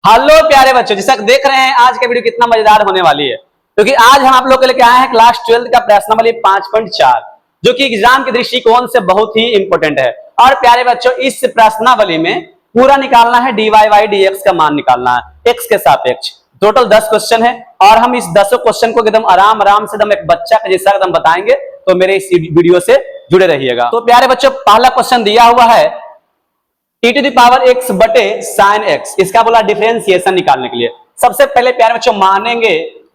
Hello प्यारे बच्चों, जैसा देख रहे हैं आज का वीडियो कितना मजेदार होने वाली है, क्योंकि आज हम आप लोग के लेके आए हैं क्लास 12 का प्रश्नावली 5.4 जो कि एग्जाम के दृष्टिकोण से बहुत ही इंपॉर्टेंट है। और प्यारे बच्चों, इस प्रश्नावली में पूरा निकालना है dy y dx का मान निकालना है x के सापेक्ष। टोटल 10 क्वेश्चन है और हम इस 10 क्वेश्चन को एकदम आराम से एकदम एक बच्चा का जैसा एकदम बताएंगे, तो मेरे इस वीडियो से जुड़े रहिएगा। तो प्यारे बच्चों, पहला क्वेश्चन दिया हुआ है e to the power x बटे साइन x, इसका बोला डिफरेंशिएशन निकालने के लिए। सबसे पहले प्यारे बच्चों मानेंगे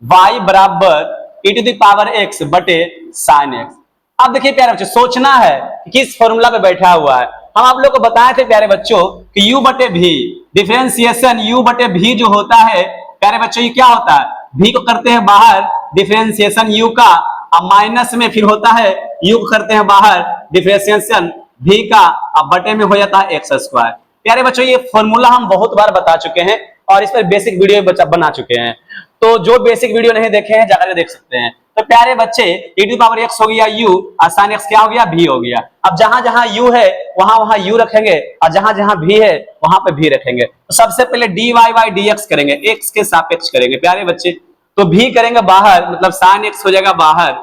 y बराबर e to the power x बटे साइन x। अब देखिए प्यारे बच्चों, सोचना है कि किस फॉर्मूला पे बैठा हुआ है। हम आप लोग को बताए थे प्यारे बच्चों कि u बटे v, डिफरेंशिएशन u बटे v जो होता है प्यारे बच्चों, ये क्या होता है, v को करते हैं बाहर डिफरेंशिएशन u का, अब माइनस में फिर होता है u को करते हैं बाहर डिफरेंशिएशन v का, अब बटे में हो जाता है x स्क्वायर। प्यारे बच्चों, ये फॉर्मूला हम बहुत बार बता चुके हैं और इस पर बेसिक वीडियो बना चुके हैं, तो जो बेसिक वीडियो नहीं देखे हैं जाकर देख सकते हैं। तो प्यारे बच्चे e to the power x हो गया u और sin x क्या हो गया, v हो गया। अब जहां जहां u है वहां u रखेंगे और जहां जहां v है वहां पे v रखेंगे। तो सबसे पहले dy y dx करेंगे, x के सापेक्ष करेंगे प्यारे बच्चे। तो v करेंगे बाहर, मतलब sin x हो जाएगा बाहर,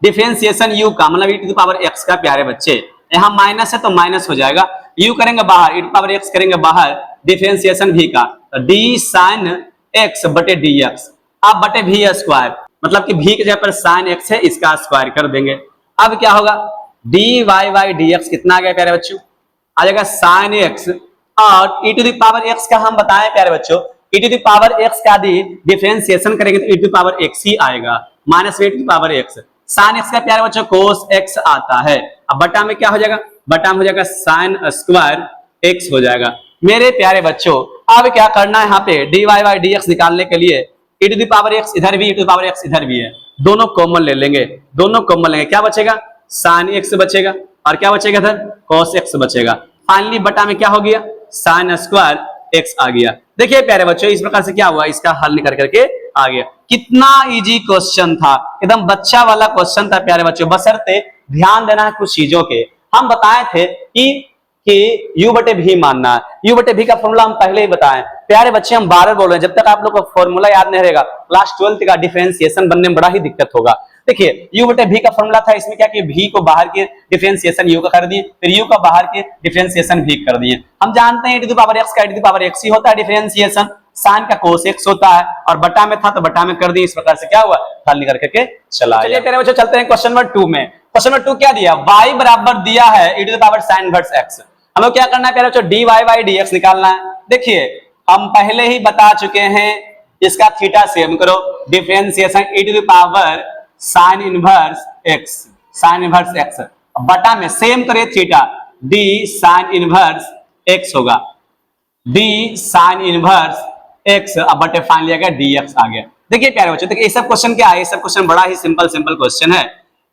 डिफरेंशिएशन u का मतलब e to the power x का प्यारे बच्चे, यहाँ माइनस है तो माइनस हो जाएगा, u करेंगे बाहर, e to the power x करेंगे बाहर डिफरेंशिएशन v का, तो d sin x बटे dx, अब बटे v स्क्वायर, मतलब कि v की जगह पर sin x है, इसका स्क्वायर कर देंगे। अब क्या होगा, dy y dx कितना आ गया प्यारे बच्चों, आ जाएगा sin x, और e to the power x का हम बताएं प्यारे बच्चों, e to the power x का डिफरेंशिएशन करेंगे तो e to the power x ही आएगा, minus e to the power x। Sine x का प्यारे बच्चों cos x आता है, अब बटा में क्या हो जाएगा, बटा में हो जाएगा साइन स्क्वायर x हो जाएगा। मेरे प्यारे बच्चों, अब क्या करना है, यहाँ पे dy y dx निकालने के लिए e to the power x इधर भी, e to the power x इधर भी है, दोनों कॉमन ले लेंगे, दोनों कॉमन लेंगे, क्या बचेगा, साइन x बचेगा और क्या बचेगा इधर, cos x बचेगा। फाइनली बटा में क्या हो गया, साइन स्क्वायर x आ गया। देखिए प्यारे बच्चों, इस प्रकार से क्या हुआ, इसका हल निकल करके आ गया। कितना इजी क्वेश्चन था, एकदम बच्चा वाला क्वेश्चन था प्यारे बच्चों, बशर्ते ध्यान देना है कुछ चीजों के। हम बताए थे कि u बटे v मानना है, u बटे v का फॉर्मूला हम पहले ही बताएं प्यारे बच्चे, हम बार बार बोल रहे हैं, जब तक आप लोग को फॉर्मूला याद नहीं रहेगा क्लास 12 का डिफरेंशिएशन बनने में बड़ा ही दिक्कत होगा। देखिए u बटे v का फॉर्मूला था, इसमें क्या कि v को बाहर के डिफरेंशिएशन u का कर दिए, फिर u का बाहर के डिफरेंशिएशन v कर दिए। हम जानते हैं e to the power x का e to the power x ही होता है डिफरेंशिएशन, साइन का cos x होता है, और बटा में था तो बटा में कर दिए। इस प्रकार से क्या हुआ, हल निकल करके चला। चलिए प्यारे बच्चों, चलते हैं क्वेश्चन नंबर 2 में। क्वेश्चन नंबर 2 क्या दिया, y बराबर दिया है e to the power sin inverse x। हम लोग क्या करना है प्यारे बच्चों, dy y dx निकालना है। देखिए हम पहले ही बता चुके हैं, इसका थीटा सेम करो, differentiation e to the power sin inverse x, sin inverse x, बटा में सेम करे theta, d sin inverse x होगा, d sin इनवर्स x, अब बटे फाइनली आ गया dx आ गया। देखिए प्यारे बच्चों, देखिए ये सब क्वेश्चन क्या है, ये सब क्वेश्चन बड़ा ही सिंपल क्वेश्चन है।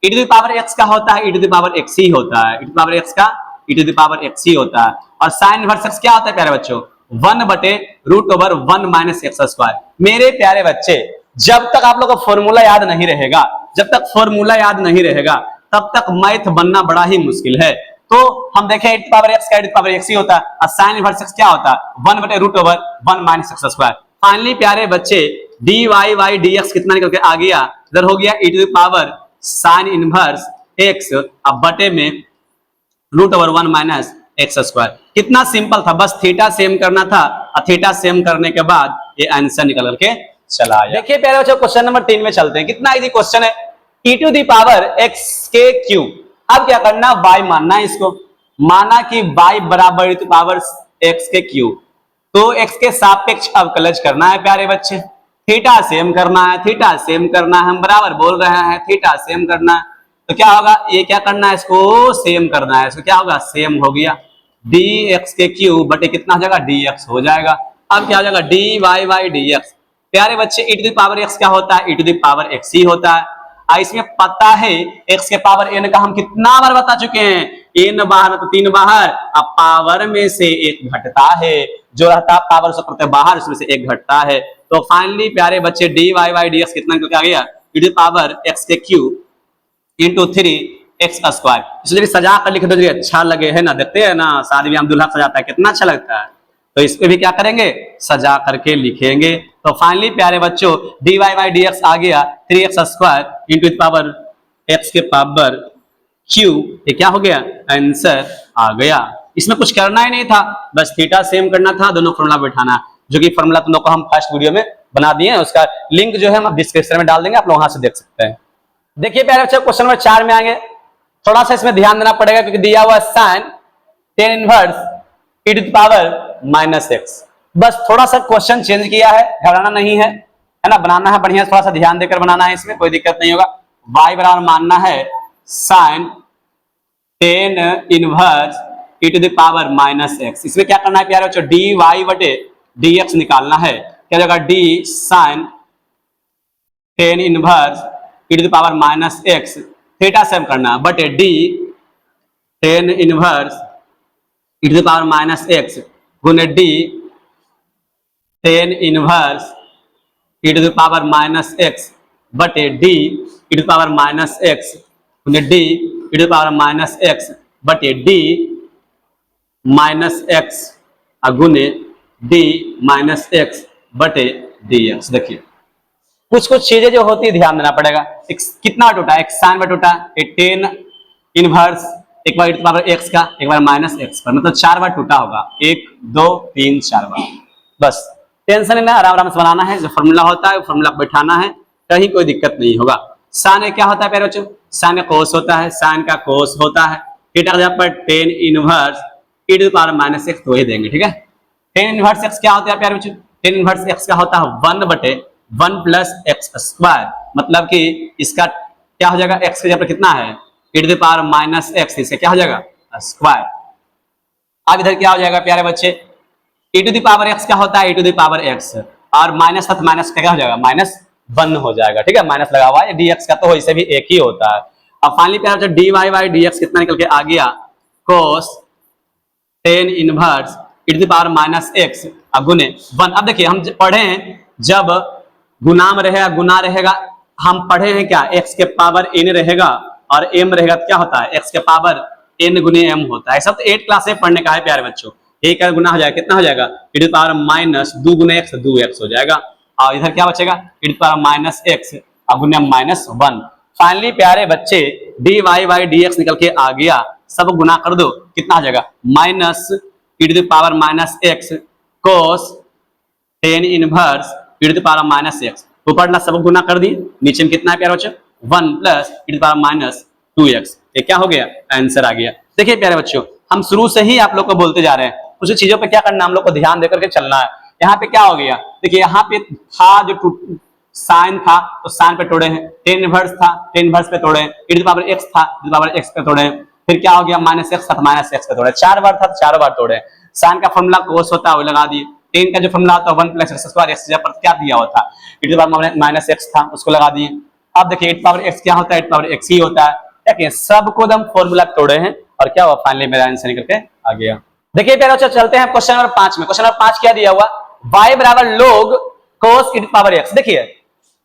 e to the power x का होता है e to the power x ही होता है, e to the power x का e to the power x ही होता है, और sin इनवर्स x क्या होता है प्यारे बच्चों, 1 बटे root over 1 minus x square. मेरे प्यारे बच्चे, जब तक आप लोग को फॉर्मूला याद नहीं रहेगा, जब तक फॉर्मूला याद नहीं रहेगा तब तक मैथ बनना बड़ा ही मुश्किल है। तो हम देखें e to the power x का e to the power x ही होता है, और sin इनवर्स x क्या होता है, 1 बटे root over 1 minus x square. Finally प्यारे बच्चे dy y dx कितना निकल के आ गया, इधर हो गया e to the power sin inverse x, अब बटे में root over 1 minus x square. कितना सिंपल था, बस थीटा सेम करना था, और थीटा सेम करने के बाद ये आंसर निकल करके चला आया। देखिए प्यारे बच्चों, क्वेश्चन नंबर 3 में चलते हैं। कितना इजी क्वेश्चन है, e to the power x के क्यूब। अब क्या करना, y मानना है इसको, माना कि y बराबर e to the power x के क्यूब, तो x के सापेक्ष अवकलज करना है प्यारे बच्चे, थीटा सेम करना है, थीटा सेम करना है, हम बराबर बोल रहे हैं थीटा सेम करना है। तो क्या होगा, ये क्या करना है, इसको सेम करना है, इसको क्या होगा, सेम हो गया, dx के क्यूब बटे कितना हो जाएगा, dx हो जाएगा। अब क्या हो जाएगा, dy y dx। प्यारे बच्चे e to the power x क्या होता है, e to the power x ही होता है, इसमें पता है x के पावर n का हम कितना बार बता चुके हैं, n बाहर तो 3 बाहर, अब पावर में से 1 घटता है, जो रहता है पावर से करते बाहर उसमें से 1 घटता है। तो फाइनली प्यारे बच्चे dy y dx कितना निकल के आ गया, e to the power x के क्यूब इंटू 3x स्क्वायर। इसलिए सजा कर लिख दो, अच्छा लगे है ना, देखते हैं ना शादी में हम दूल्हा सजाता है, कितना अच्छा लगता है। तो इस पे भी क्या करेंगे, सजा करके लिखेंगे। तो फाइनली प्यारे बच्चों dy बाई dx आ गया 3x square into power x के पावर q, ये क्या हो गया, आंसर आ गया। इसमें कुछ करना ही नहीं था, बस थीटा सेम करना था, दोनों फॉर्मूला बैठाना, जो कि फॉर्मूला तुम लोग को हम फर्स्ट वीडियो में बना दिए हैं, उसका लिंक जो है हम डिस्क्रिप्शन में डाल देंगे, आप लोग वहां से देख सकते हैं। देखिए प्यारे बच्चों क्वेश्चन नंबर 4 में आएंगे, थोड़ा सा इसमें ध्यान देना पड़ेगा क्योंकि दिया हुआ sine tan inverse e to the power minus x. बस थोड़ा सा क्वेश्चन चेंज किया है, घबराना नहीं है, है ना, बनाना है बढ़िया, थोड़ा सा ध्यान देकर बनाना है, इसमें कोई दिक्कत नहीं होगा। y बराबर मानना है sine tan inverse e to the power minus x. इसमें क्या करना है प्यारे बच्चों, dy बटे dx निकालना है, क्या जगह d sine tan inverse e to the power minus x, theta same करना बटे d tan inverse e to the power minus x गुने d tan inverse e to the power minus x बटे d e to the power minus x गुने d e to the power minus x बटे d minus x गुने d minus x बटे dx। देखिए कुछ कुछ चीजें जो होती है ध्यान देना पड़ेगा। कितना टूटा, एक साइन में टूटा, एक tan इनवर्स, एक बार e to the power x का, एक बार माइनस x पर, मतलब 4 बार टूटा होगा, 1 2 3 4 बार। बस टेंशन नहीं, आराम आराम से बनाना है, जो फॉर्मूला होता है फॉर्मूला बैठाना है, कहीं कोई दिक्कत नहीं होगा। साइन क्या होता है प्यारे बच्चों, साइन कोस होता है, साइन का कोस होता है, थीटा का जगह पर tan inverse e to the power minus x तो ही देंगे, ठीक है। tan इनवर्स x क्या होता है प्यारे बच्चों, tan इनवर्स x का होता है 1 बटे 1 प्लस एक्स स्क्वायर, मतलब कि इसका क्या हो जाएगा, x के जगह पर कितना है e to the power minus x, इससे क्या हो जाएगा स्क्वायर। अब इधर क्या हो जाएगा प्यारे बच्चे, e to the power x क्या होता है e to the power x, और माइनस था तो माइनस क्या हो जाएगा माइनस 1 हो जाएगा, ठीक है, माइनस लगा हुआ है, dx का तो वैसे भी एक ही होता है। अब फाइनली प्यारे बच्चे dy बाई dx कितना निकल के आ गया, cos tan inverse e to the power minus x गुने 1। अब देखिए हम पढ़े हैं जब गुना में रहेगा, गुना रहेगा, हम पढ़े हैं क्या, x के पावर n रहेगा और m रहेगा तो क्या होता है x के पावर n गुने m होता है। सब तो 8 क्लास में पढ़ने का है प्यारे बच्चों। एक का गुना हो जाएगा, कितना हो जाएगा e to the power minus 2 गुने x 2x हो जाएगा, और इधर क्या बचेगा e to the power minus x गुने माइनस 1। फाइनली प्यारे बच्चे dy बाई dx निकल के आ गया, सब गुना कर दो, कितना हो जाएगा minus e to the power minus x cos tan inverse e to the power minus x, ऊपर ना सब गुना कर दिए, नीचे में कितना है प्यारे बच्चों 1 plus e to the power minus 2x, ये क्या हो गया आंसर आ गया। देखिए प्यारे बच्चों हम शुरू से ही आप लोग को बोलते जा रहे हैं, कुछ चीजों पे क्या करना हम लोग को ध्यान देकर के चलना है। यहाँ पे क्या हो गया, देखिए यहाँ पे था जो साइन था तो साइन पे तोड़े हैं, tan इनवर्स था tan इनवर्स पे तोड़े हैं, e to the power x था e to the power x पे तोड़े हैं, फिर क्या हो गया माइनस एक्स था तो माइनस एक्स पे तोड़े, 4 बार था तो 4 बार तोड़े। साइन का फॉर्मूला कोस होता है वो लगा दिए, tan का जो फॉर्मूला होता है 1 प्लस एक्स स्क्वायर, x पर क्या दिया हुआ था e to the power minus x था उसको लगा दिए। अब देखिए e to the power x क्या होता है e to the power x ही होता है, देखिए सबको एकदम फॉर्मूला तोड़े हैं और क्या हुआ फाइनली मेरा आंसर निकल के आ गया। देखिए प्यारे बच्चों चलते हैं क्वेश्चन नंबर 5 में। क्वेश्चन नंबर 5 क्या दिया हुआ, y बराबर log cos e to the power x। देखिए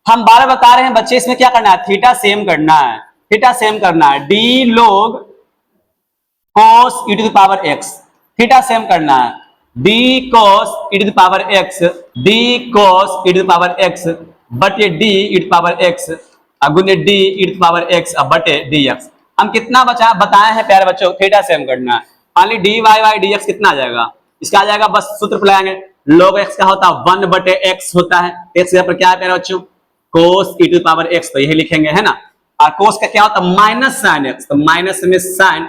हम बार बता रहे हैं बच्चे, इसमें क्या करना है थीटा सेम करना है, थीटा सेम करना है, d log cos e to the power x, theta same करना है, d cos e to the power x, d cos e to the power x बटे d e to the power x गुने d e to the power x बटे dx। हम कितना बचा बताए हैं प्यारे बच्चों, थीटा सेम करना है। फाइनली dy बाई dx कितना आ जाएगा, इसका आ जाएगा बस सूत्र पर लगाएंगे, log x का होता है 1 बटे x होता है, x के पर क्या है प्यारे बच्चों cos e to the power x, तो यही लिखेंगे है ना, और cos का क्या होता है माइनस sin x, तो माइनस में sin,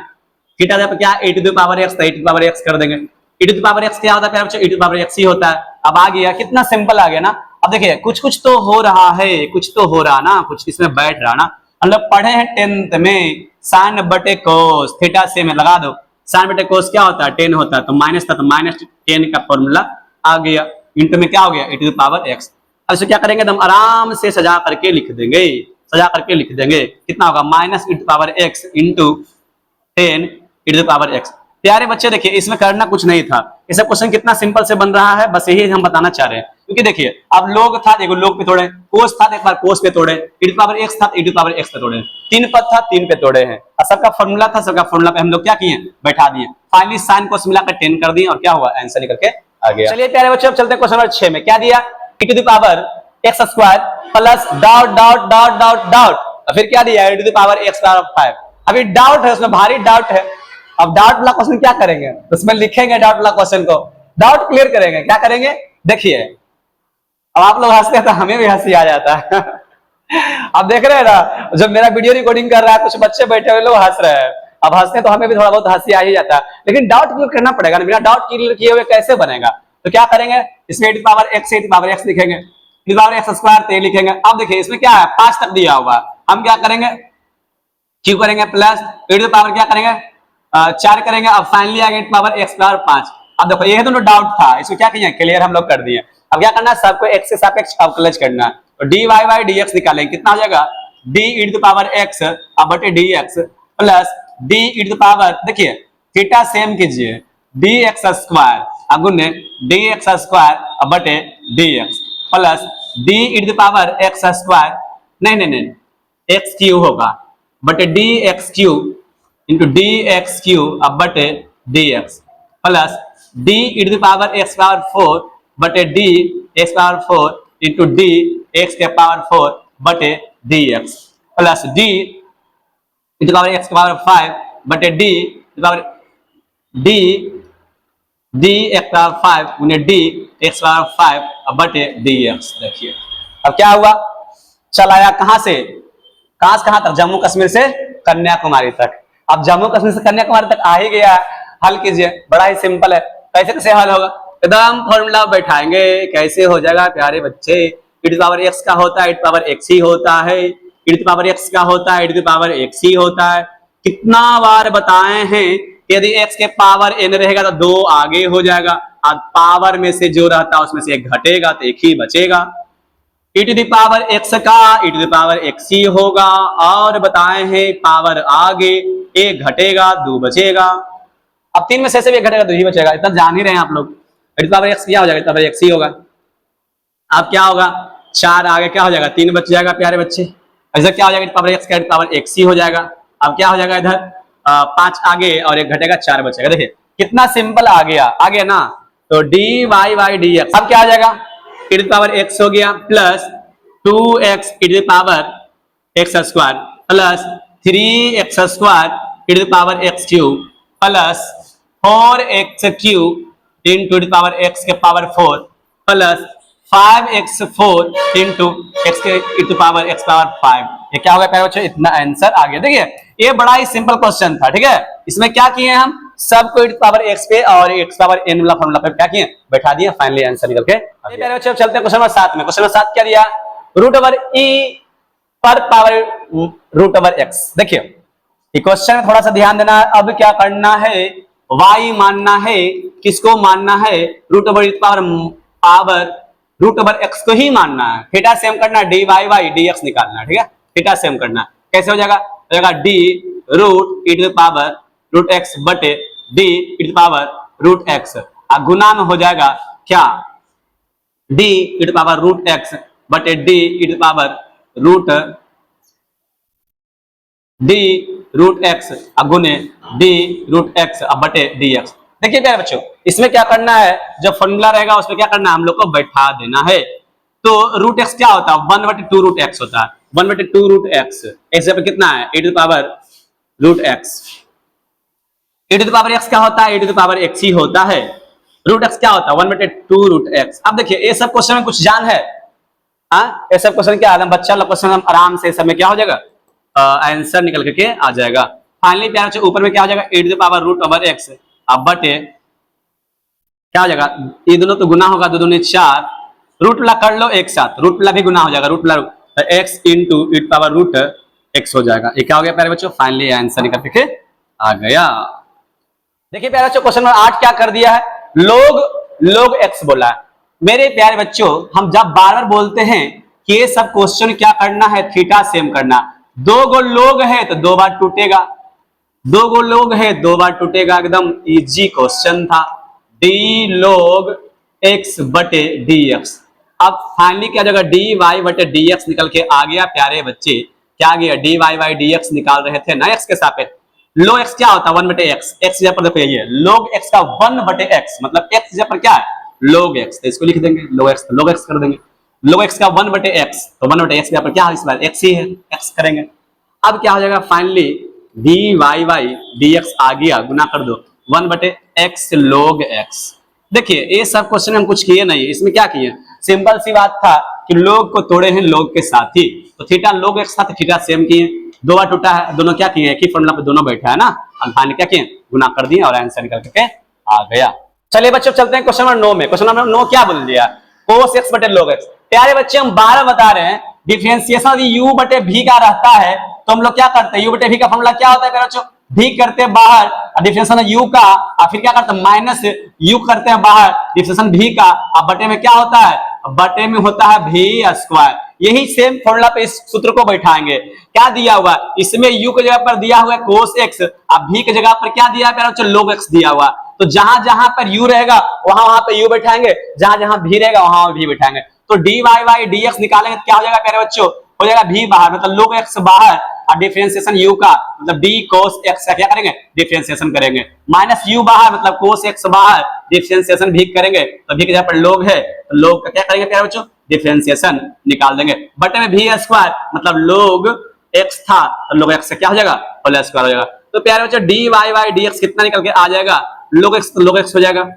थीटा जब क्या e to the power x, तो e to the power x कर देंगे, e to the power x क्या होता है प्यारे बच्चों e to the power x ही होता है। अब आ गया, कितना सिंपल आ गया ना। अब देखिए कुछ कुछ तो हो रहा है, कुछ तो हो रहा ना, कुछ इसमें बैठ रहा ना। हम लोग पढ़े हैं 10th में sin बटे cos, थीटा से में लगा दो, sin बटे cos क्या होता है 10 होता है, तो माइनस था तो माइनस 10 का फॉर्मूला आ गया, इंटू में क्या हो गया e to the power x। अब इसे क्या करेंगे हम आराम से सजा करके लिख देंगे, सजा करके लिख देंगे, कितना होगा minus e to the power x into 10 e to the power x। प्यारे बच्चे देखिए इसमें करना कुछ नहीं था, ये सब क्वेश्चन कितना सिंपल से बन रहा है, बस यही हम बताना चाह रहे हैं। क्योंकि देखिए अब लोग था, देखो लोग पे तोड़े, कोस था एक बार कोस पे तोड़े, e to the power x था e to the power x पे तोड़े, 3 पद था 3 पे तोड़े हैं, और सबका फॉर्मूला था, सबका फॉर्मूला पे हम लोग क्या किए बैठा दिए। फाइनली साइन कोस मिलाकर 10 कर दिए और क्या हुआ आंसर निकल के आ गया। चलिए प्यारे बच्चों अब चलते हैं क्वेश्चन नंबर 6 में। क्या दिया, e to the power x square plus dot dot dot dot dot, और फिर क्या दिया, e to the power x power 5। अभी डाउट है, उसमें भारी डाउट है। अब डाउट वाला क्वेश्चन क्या करेंगे, उसमें लिखेंगे डाउट वाला क्वेश्चन को, डाउट क्लियर करेंगे। क्या करेंगे देखिए, अब आप लोग हंसते हैं तो हमें भी हंसी आ जाता है अब देख रहे हैं ना, जब मेरा वीडियो रिकॉर्डिंग कर रहा है कुछ बच्चे बैठे हुए लोग हंस रहे हैं, अब हंसते हैं तो हमें भी थोड़ा बहुत हंसी आ ही जाता है, लेकिन डाउट क्लियर करना पड़ेगा ना, बिना डाउट क्लियर किए हुए कैसे बनेगा। तो क्या करेंगे, इसमें e टू पावर x से e टू पावर x लिखेंगे, e to power x square तो लिखेंगे। अब देखिए इसमें क्या है, 5 तक दिया हुआ, हम क्या करेंगे, क्यों करेंगे प्लस e टू पावर क्या करेंगे 4 करेंगे। अब फाइनली आ गया e to power x power 5। अब देखो ये तो डाउट था, इसको क्या किया, क्लियर हम लोग कर दिए। अब क्या करना है, सबको x के सापेक्ष अवकलज करना है, तो dy बाई dx निकालेंगे, कितना हो जाएगा, d e to power x अब बटे dx plus d e to power, देखिए थीटा सेम कीजिए, dx स्क्वायर अगुने dx स्क्वायर अब बटे dx plus d e to power x square, नहीं नहीं नहीं x क्यू होगा बटे dx cube into dx cube अब बटे dx plus d e to power x power 4 बटे d x power 4 into d x के पावर 4 बटे dx plus d e to power x के पावर 5 बटे d power d d x power 5 गुने d x power 5 बटे dx। देखिए अब क्या हुआ, चल आया कहां से कहां तक, जम्मू कश्मीर से कन्याकुमारी तक। अब जम्मू कश्मीर से कन्याकुमारी तक आ ही गया है, हल कीजिए, बड़ा ही सिंपल है। कैसे कैसे हल होगा, एकदम फॉर्मूला बैठाएंगे, कैसे हो जाएगा प्यारे बच्चे, e टू पावर x का होता है e टू पावर x ही होता है, e टू पावर x का होता है e टू पावर x ही होता है। कितना बार बताए हैं, यदि x के पावर n रहेगा तो 2 आगे हो जाएगा, अब पावर में से जो रहता है उसमें से एक घटेगा तो एक ही बचेगा। e टू पावर x का e टू पावर x ही होगा, और बताए हैं पावर आगे, एक घटेगा 2 बचेगा। अब 3 में से भी एक घटेगा 2 ही बचेगा, इतना जान ही रहे हैं आप लोग। e टू पावर x क्या हो जाएगा, e टू पावर x ही होगा। अब क्या होगा, 4 आगे क्या हो जाएगा, 3 बच जाएगा प्यारे बच्चे। इधर क्या हो जाएगा, e टू पावर x का e टू पावर x ही हो जाएगा। अब क्या हो जाएगा, इधर 5 आगे और एक घटेगा 4 बचेगा। देखिए कितना सिंपल आ गया ना, तो dy बाई dx अब क्या आ जाएगा, e टू पावर x हो गया plus 2x e to power x square plus 3x square e to power x cube plus 4x cube into to power x के power 4 plus 5x4 into x के e to power x power 5। ये क्या होगा प्यारे बच्चों, इतना answer आ गया। देखिए ये बड़ा ही सिंपल क्वेश्चन था, ठीक है। इसमें क्या किए हम, सबको e टू पावर x पे और x पावर n वाला फॉर्मूला पे क्या किए, बैठा दिए, फाइनली आंसर निकल के। प्यारे बच्चों चलते हैं क्वेश्चन नंबर 7 में। क्वेश्चन नंबर 7 क्या दिया, रूट ओवर e पर पावर रूट ओवर x। देखिए ये क्वेश्चन में थोड़ा सा ध्यान देना है। अब क्या करना है, y मानना है, किसको मानना है, root over power root over x को ही मानना है। थीटा सेम करना है, dy बाई dx निकालना है, ठीक है। थीटा सेम करना है, कैसे हो जाएगा, हो जाएगा d root e to power root x बटे d e to power root x, गुना में हो जाएगा क्या, d e to power root x बटे d e to power root x गुने d रूट x बटे dx। देखिए प्यारे बच्चों इसमें क्या करना है, जो फॉर्मूला रहेगा उसमें क्या करना है, हम लोग को बैठा देना है। तो रूट x क्या होता है, 1/2 रूट x होता है, 1/2 रूट x, x पर कितना है, e to power root x। e to power x क्या होता है, e टू पावर x ही होता है। रूट x क्या होता है, 1/2 रूट x। अब देखिए ये सब क्वेश्चन में कुछ जान है, हाँ ये सब क्वेश्चन क्या है, बच्चा लोग क्वेश्चन आराम से सब में क्या हो जाएगा, आंसर निकल करके आ जाएगा। फाइनली प्यार बच्चों ऊपर में क्या हो जाएगा, e to power root over x अब बटे क्या हो जाएगा, ये दोनों तो गुना होगा, 2 दूनी 4, रूट वाला कर लो एक साथ, रूट वाला भी गुना हो जाएगा, रूट वाला x into e to power root x हो जाएगा। ये क्या हो गया प्यारे बच्चों, फाइनली आंसर निकल के आ गया। देखिए प्यारे बच्चों क्वेश्चन नंबर 8 क्या कर दिया है, लोग x बोला है। मेरे प्यारे बच्चों हम जब बार बार बोलते हैं कि ये सब क्वेश्चन क्या करना है, थीटा सेम करना। 2 गो लोग है तो 2 बार टूटेगा, 2 गो लोग है 2 बार टूटेगा, एकदम इजी क्वेश्चन था, d log x बटे dx। अब फाइनली क्या जगह dy बटे dx निकल के आ गया प्यारे बच्चे, क्या आ गया, dy बाई dx निकाल रहे थे ना x के सापेक्ष। log x क्या होता है, 1 बटे x, x जगह पर देखो ये log x का 1 बटे x मतलब x जगह पर क्या है log x, तो इसको लिख देंगे log x कर देंगे। log x का 1/x, तो 1/x यहाँ पर क्या है, इस बार x ही है, x करेंगे। अब क्या हो जाएगा फाइनली dy dx आ गया, गुना कर दो 1/x log x। देखिए ये सब क्वेश्चन हम कुछ किए नहीं, इसमें क्या किए, सिंपल सी बात था कि लोग को तोड़े हैं लोग के साथ ही, तो थीटा log x था तो थीटा सेम किए, दो बार टूटा है, दोनों क्या किए, एक ही फॉर्मूला पे दोनों बैठा है ना, अब फाइनली क्या किए, गुना कर दिए और आंसर निकल के आ गया। चलिए बच्चों चलते हैं क्वेश्चन नंबर 9 में। क्वेश्चन नंबर 9 क्या बोल दिया, cos x बटे log x। प्यारे बच्चे हम 12 बता रहे हैं, डिफरेंशिएशन यदि u बटे v का रहता है तो हम लोग क्या करते हैं, u बटे v का फॉर्मूला क्या होता है प्यारे बच्चों, v करते हैं बाहर डिफरेंशिएशन u का, और फिर क्या करते हैं माइनस u करते हैं बाहर डिफरेंशिएशन v का, और बटे में क्या होता है, बटे में होता है v स्क्वायर। यही सेम फॉर्मूला पे इस सूत्र को बैठाएंगे। क्या दिया हुआ, इसमें u की जगह पर दिया हुआ है cos x, अब v की जगह पर क्या दिया है प्यारे बच्चों, log x दिया हुआ, तो जहां जहां पर u रहेगा वहां पे u बैठाएंगे, जहां जहां v रहेगा वहां v बैठाएंगे। तो dy dx निकालेंगे तो क्या हो जाएगा प्यारे बच्चों, हो जाएगा v बाहर, मतलब log x बाहर, और डिफरेंशिएशन u का मतलब d cos x का क्या करेंगे, डिफरेंशिएशन करेंगे, माइनस u बाहर मतलब cos x बाहर, डिफरेंशिएशन भी करेंगे, तो v की जगह पर log है तो log का क्या करेंगे प्यारे बच्चों, डिफरेंशिएशन निकाल देंगे, बटे में v स्क्वायर मतलब log x था तो log x से क्या हो जाएगा, होल स्क्वायर हो जाएगा। तो प्यारे बच्चों dy dx कितना निकल के आ जाएगा, log x, तो log x हो जाएगा,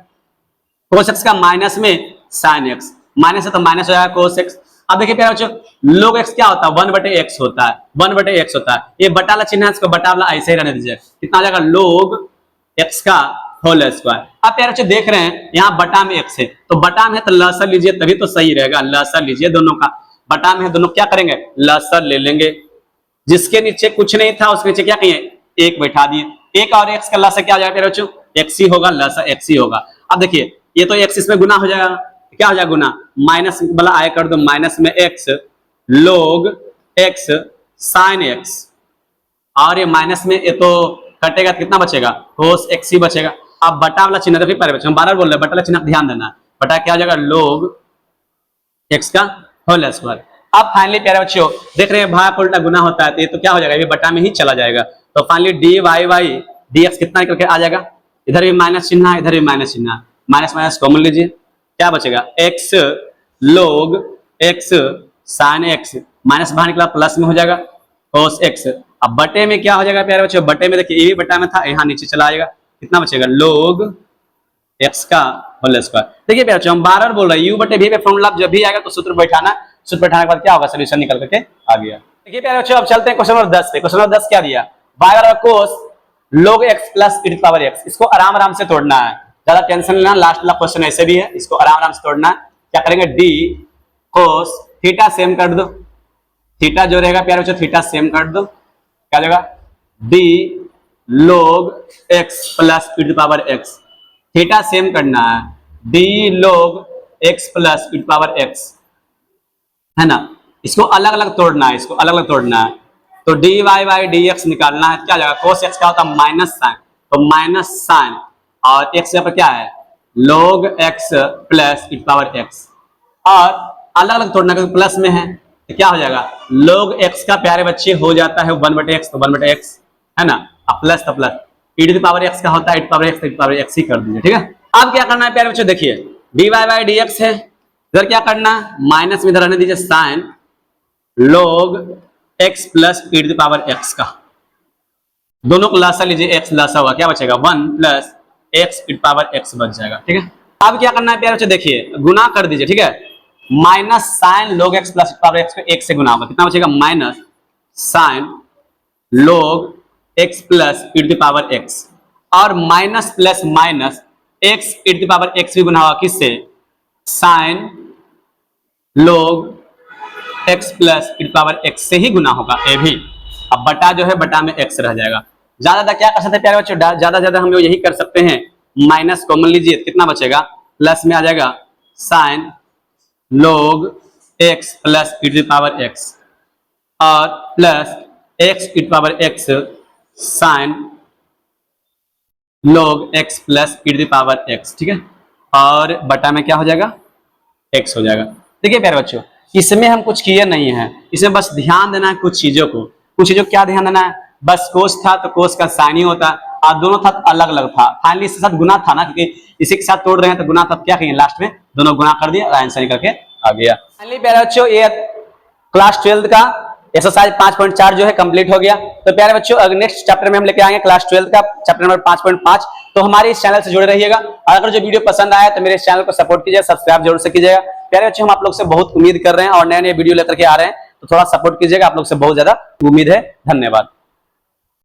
cos x का माइनस में sin x, माइनस है तो माइनस हो जाएगा cos x। अब देखिए प्यारे बच्चों log x क्या होता है, 1/x होता है, 1/x होता है, ये बटा वाला चिन्ह है, इसको बटा वाला ऐसे ही रहने दीजिए, कितना आ जाएगा log x का होल स्क्वायर। अब प्यारे बच्चों देख रहे हैं यहाँ बटा में x है, तो बटा में है तो लसर लीजिए तभी तो सही रहेगा, लसर लीजिए दोनों का, बटा में है दोनों क्या करेंगे, लसर ले लेंगे, जिसके नीचे कुछ नहीं था उसके नीचे क्या कहिए, एक बैठा दिए, एक और x का लसर क्या हो जाएगा प्यारे बच्चों, x ही होगा, लसर x ही होगा। अब देखिए ये तो x इसमें गुना हो जाएगा, क्या हो जाएगा गुना, माइनस वाला आया कर दो, माइनस में x log x sin x, और ये माइनस में ये तो कटेगा तो कितना बचेगा, cos x ही बचेगा। अब बटा वाला चिन्ह देखिए प्यारे बच्चों, हम बार-बार बोल रहे हैं बटा वाला चिन्ह ध्यान देना है, बटा क्या हो जाएगा log x का होल स्क्वायर। अब फाइनली प्यारे बच्चों देख रहे हैं भाग का उल्टा गुना होता है तो ये तो क्या हो जाएगा, ये बटा में ही चला जाएगा, तो फाइनली dy dx कितना निकल के आ जाएगा, इधर भी माइनस चिन्ह है, इधर भी माइनस चिन्ह है, माइनस माइनस कॉमन लीजिए, क्या बचेगा x log x sin x, minus बाहर निकला प्लस में हो जाएगा cos x। अब बटे में क्या हो जाएगा प्यारे बच्चों, बटे में देखिए ये भी बटा में था, यहाँ नीचे चला आएगा, कितना बचेगा log x का होल स्क्वायर। देखिए प्यारे बच्चों हम बार-बार बोल रहे हैं u बटे v पे फॉर्मूला जब भी आएगा तो सूत्र बैठाना, सूत्र बैठाने के बाद क्या होगा, सॉल्यूशन निकल करके आ गया। देखिए प्यारे बच्चों अब चलते हैं क्वेश्चन नंबर 10 पे। क्वेश्चन नंबर 10 क्या दिया, y cos log x plus e power x, इसको आराम आराम से तोड़ना है, ज्यादा टेंशन लेना, लास्ट वाला क्वेश्चन ऐसे भी है, इसको आराम आराम से तोड़ना है। क्या करेंगे, d cos थीटा सेम कर दो, थीटा जो रहेगा प्यारे बच्चों थीटा सेम कर दो, क्या जाएगा d log x plus e power x, theta same करना है, d log x plus e power x है ना, इसको अलग अलग तोड़ना है, इसको अलग अलग तोड़ना है, तो dy dx निकालना है, क्या जाएगा cos x क्या होता है माइनस साइन, तो माइनस साइन और x यहाँ पर क्या है log x plus e power x, और अलग अलग तोड़ना का प्लस में है तो क्या हो जाएगा log x का प्यारे बच्चे हो जाता है 1/x, तो 1/x है ना, अब प्लस तो प्लस e पावर x का होता है e पावर x ही कर दीजिए, ठीक है। अब क्या करना है प्यारे बच्चों, देखिए dy dx है, इधर क्या करना माइनस में इधर रहने दीजिए sine log x plus e power x का, दोनों को लासा लीजिए, x लासा हुआ क्या बचेगा 1 plus x e power x बच जाएगा, ठीक है। अब क्या करना है प्यारे बच्चों, देखिए गुना कर दीजिए, ठीक है, minus sine log x plus e power x को 1 से गुना होगा, कितना बचेगा minus sine log x plus e power x, और minus plus minus x e power x भी गुना होगा किससे, sine log x plus e power x से ही गुना होगा ये भी। अब बटा जो है बटा में x रह जाएगा, ज्यादा क्या कर सकते हैं प्यारे बच्चों, ज्यादा हम लोग यही कर सकते हैं, माइनस कॉमन लीजिए, कितना बचेगा प्लस में आ जाएगा sine log x plus e power x, और plus x e power x sine log x plus e power x, ठीक है, और बटा में क्या हो जाएगा x हो जाएगा। देखिए प्यारे बच्चों इसमें हम कुछ किए नहीं है, इसमें बस ध्यान देना है कुछ चीजों को, कुछ चीजों क्या ध्यान देना है, बस कोस था तो कोस का साइन ही होता, और दोनों था अलग अलग था। फाइनली इसके साथ गुना था ना, क्योंकि इसी के साथ तोड़ रहे हैं तो गुना था, क्या कहेंगे लास्ट में दोनों गुना कर दिया और आंसर निकल के आ गया। फाइनली प्यारे बच्चों ये क्लास 12 का एक्सरसाइज 5.4 जो है कंप्लीट हो गया। तो प्यारे बच्चों अगर नेक्स्ट चैप्टर में हम लेके आएंगे क्लास 12 का चैप्टर नंबर 5.5। तो हमारे इस चैनल से जुड़े रहिएगा और अगर जो वीडियो पसंद आया तो मेरे इस चैनल को सपोर्ट कीजिए, सब्सक्राइब जरूर से कीजिएगा। प्यारे बच्चों हम आप लोग से बहुत उम्मीद कर रहे हैं और नए नए वीडियो लेकर के आ रहे हैं, तो थोड़ा सपोर्ट कीजिएगा, आप लोग से बहुत ज्यादा उम्मीद है। धन्यवाद।